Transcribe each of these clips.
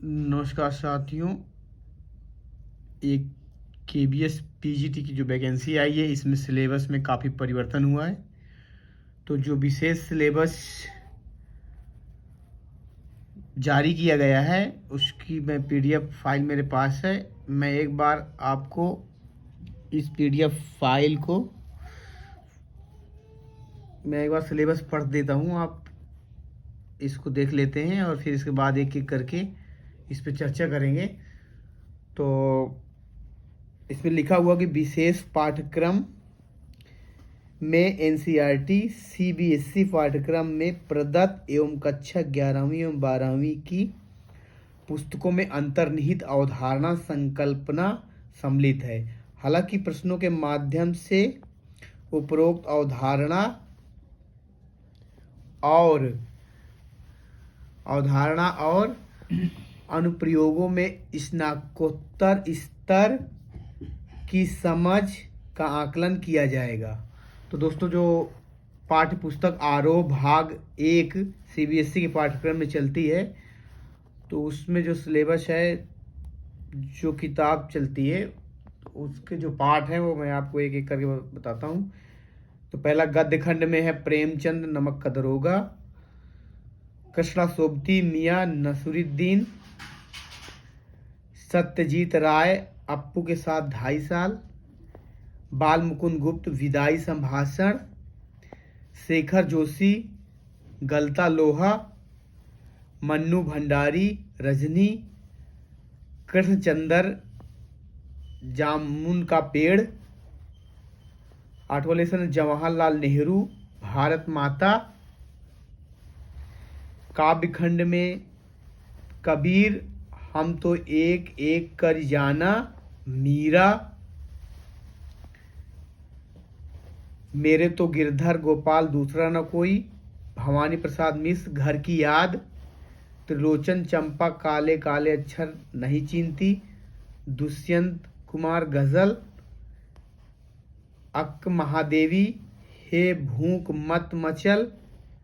नमस्कार साथियों। एक केबीएस पीजीटी की जो वैकेंसी आई है, इसमें सिलेबस में काफ़ी परिवर्तन हुआ है। तो जो विशेष सिलेबस जारी किया गया है उसकी मैं पीडीएफ फाइल मेरे पास है। मैं एक बार आपको इस पीडीएफ फाइल को सिलेबस पढ़ देता हूँ। आप इसको देख लेते हैं और फिर इसके बाद एक एक करके इस पर चर्चा करेंगे। तो इसमें लिखा हुआ कि विशेष पाठ्यक्रम में एनसीईआरटी सीबीएसई पाठ्यक्रम में प्रदत्त एवं कक्षा 11वीं एवं 12वीं की पुस्तकों में अंतर्निहित अवधारणा संकल्पना सम्मिलित है। हालांकि प्रश्नों के माध्यम से उपरोक्त अवधारणा और अनुप्रयोगों में स्नातकोत्तर स्तर की समझ का आकलन किया जाएगा। तो दोस्तों, जो पाठ्य पुस्तक आरोह भाग 1 सीबीएसई के पाठ्यक्रम में चलती है, तो उसमें जो सिलेबस है, जो किताब चलती है, उसके जो पाठ हैं वो मैं आपको एक एक करके बताता हूँ। तो पहला गद्य खंड में है प्रेमचंद नमक का दरोगा, कृष्णा सोबती मियाँ नसरुद्दीन, सत्यजीत राय अप्पू के साथ 2.5 साल, बाल मुकुंद गुप्त विदाई संभाषण, शेखर जोशी गलता लोहा, मन्नू भंडारी रजनी, कृष्णचंद्र जामुन का पेड़, 8वां लेसन जवाहरलाल नेहरू भारत माता, काव्य खंड में कबीर हम तो एक एक कर जाना, मीरा, मेरे तो गिरधर गोपाल दूसरा न कोई, भवानी प्रसाद मिश्र घर की याद, त्रिलोचन चंपा काले काले अक्षर नहीं चीनती, दुष्यंत कुमार गजल, अक्क महादेवी, हे भूख मत मचल,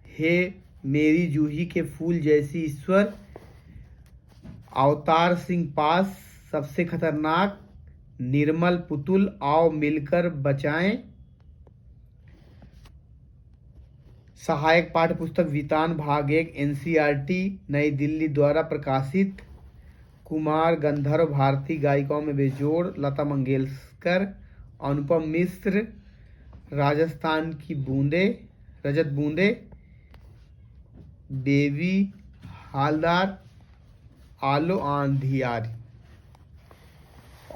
हे मेरी जूही के फूल जैसी ईश्वर, अवतार सिंह पास सबसे खतरनाक, निर्मल पुतुल आओ मिलकर बचाएं। सहायक पाठ्य पुस्तक वितान भाग 1 एनसीईआरटी नई दिल्ली द्वारा प्रकाशित, कुमार गंधर्व भारतीय गायिकाओं में बेजोड़ लता मंगेशकर, अनुपम मिश्र, राजस्थान की बूंदे, रजत बूंदे, बेबी हालदार, आलो आंधियार।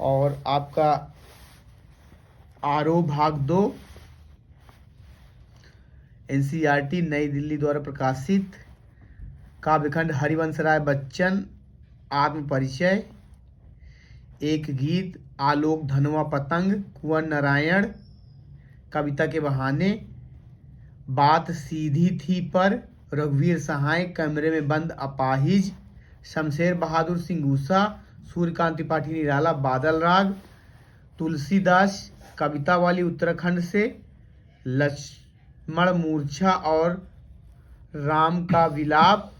और आपका आरोह भाग 2 एनसीईआरटी नई दिल्ली द्वारा प्रकाशित, काव्यखंड हरिवंश राय बच्चन आत्म परिचय, एक गीत आलोक धनवा पतंग, कुंवर नारायण कविता के बहाने, बात सीधी थी पर रघुवीर सहाय कमरे में बंद अपाहिज, शमशेर बहादुर सिंह ऊषा, सूर्यकांत त्रिपाठी निराला बादल राग, तुलसीदास कविता वाली उत्तराखंड से, लक्ष्मण मूर्छा और राम का विलाप,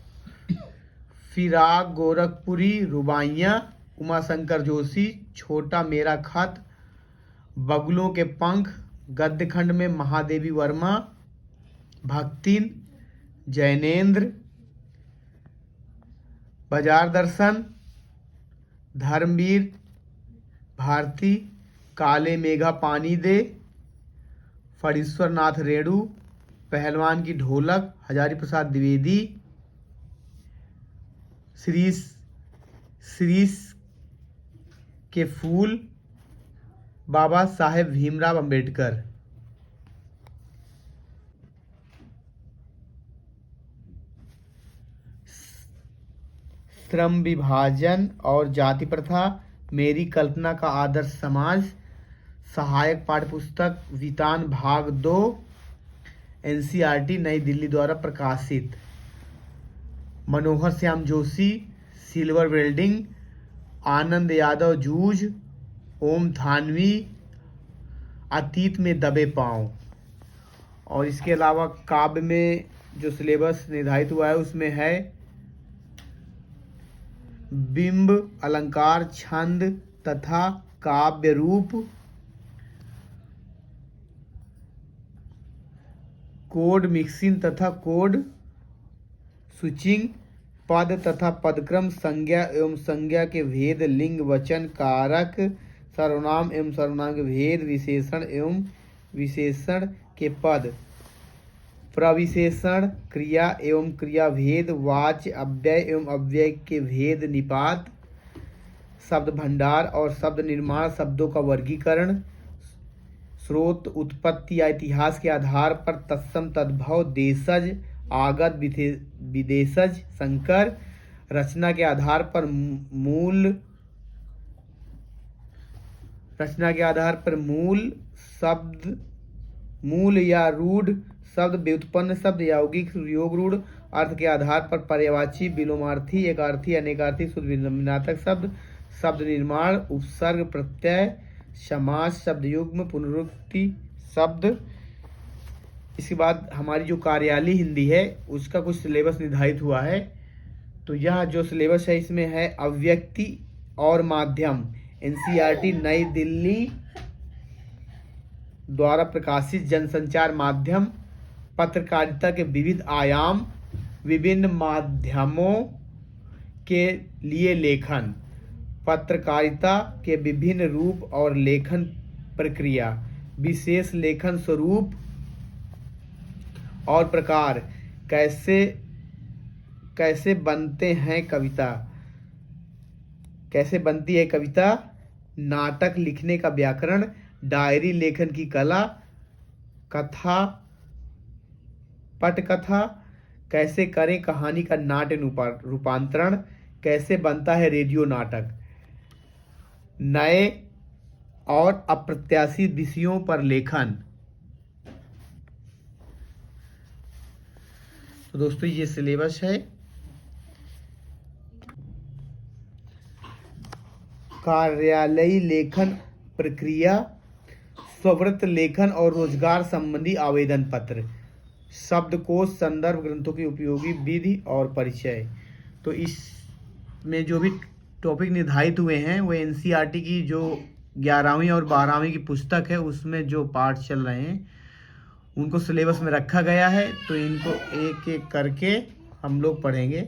फिराक गोरखपुरी रुबाइयाँ, उमाशंकर जोशी छोटा मेरा खत, बगुलों के पंख, गद्य खंड में महादेवी वर्मा, भक्तिन जैनेन्द्र, बाजार दर्शन धर्मवीर भारती, काले मेघा पानी दे, फणीश्वर नाथ रेणु, पहलवान की ढोलक हजारी प्रसाद द्विवेदी, श्रीश के फूल बाबा साहेब भीमराव अंबेडकर। श्रम विभाजन और जाति प्रथा, मेरी कल्पना का आदर्श समाज, सहायक पाठ्यपुस्तक वितान भाग 2 एनसीईआरटी नई दिल्ली द्वारा प्रकाशित, मनोहर श्याम जोशी सिल्वर वेल्डिंग, आनंद यादव जूझ, ओम थानवी अतीत में दबे पांव। और इसके अलावा काव्य में जो सिलेबस निर्धारित हुआ है उसमें है बिंब, अलंकार, छंद तथा काव्य रूप, कोड मिक्सिंग तथा कोड स्विचिंग, पद तथा पदक्रम, संज्ञा एवं संज्ञा के भेद, लिंग वचन कारक, सर्वनाम एवं सर्वनाम के भेद, विशेषण एवं विशेषण के पद, प्रविशेषण, क्रिया एवं क्रिया भेद, वाच्य, अव्यय एवं अव्यय के भेद, निपात, शब्द भंडार और शब्द निर्माण, शब्दों का वर्गीकरण, स्रोत, उत्पत्ति या इतिहास के आधार पर तत्सम तद्भव, देशज, आगत, विदेशज, संकर, रचना के आधार पर मूल शब्द, मूल या रूढ़ शब्द, व्युत्पन्न शब्द, यौगिक, योग रूढ़, अर्थ के आधार पर पर्यायवाची, विलोमार्थी, एकार्थी, अनेकार्थी, शुद्ध विलोमार्थक शब्द, शब्द निर्माण, उपसर्ग, प्रत्यय, समास, शब्द युग्म, पुनरुक्ति शब्द। इसके बाद हमारी जो कार्यालय हिंदी है उसका कुछ सिलेबस निर्धारित हुआ है। तो यह जो सिलेबस है इसमें है अव्यक्ति और माध्यम, एनसीईआरटी नई दिल्ली द्वारा प्रकाशित जनसंचार माध्यम, पत्रकारिता के विविध आयाम, विभिन्न माध्यमों के लिए लेखन, पत्रकारिता के विभिन्न रूप और लेखन प्रक्रिया, विशेष लेखन स्वरूप और प्रकार, कैसे बनती है कविता, नाटक लिखने का व्याकरण, डायरी लेखन की कला, कथा, पटकथा, कैसे करें कहानी का नाट्य रूपांतरण, कैसे बनता है रेडियो नाटक, नए और अप्रत्याशित विषयों पर लेखन। तो दोस्तों ये सिलेबस है। कार्यालयी लेखन प्रक्रिया, स्ववृत्त लेखन और रोजगार संबंधी आवेदन पत्र, शब्दकोश, संदर्भ ग्रंथों की उपयोगी विधि और परिचय। तो इसमें जो भी टॉपिक निर्धारित हुए हैं वो एनसीईआरटी की जो 11वीं और 12वीं की पुस्तक है उसमें जो पाठ चल रहे हैं उनको सिलेबस में रखा गया है। तो इनको एक एक करके हम लोग पढ़ेंगे।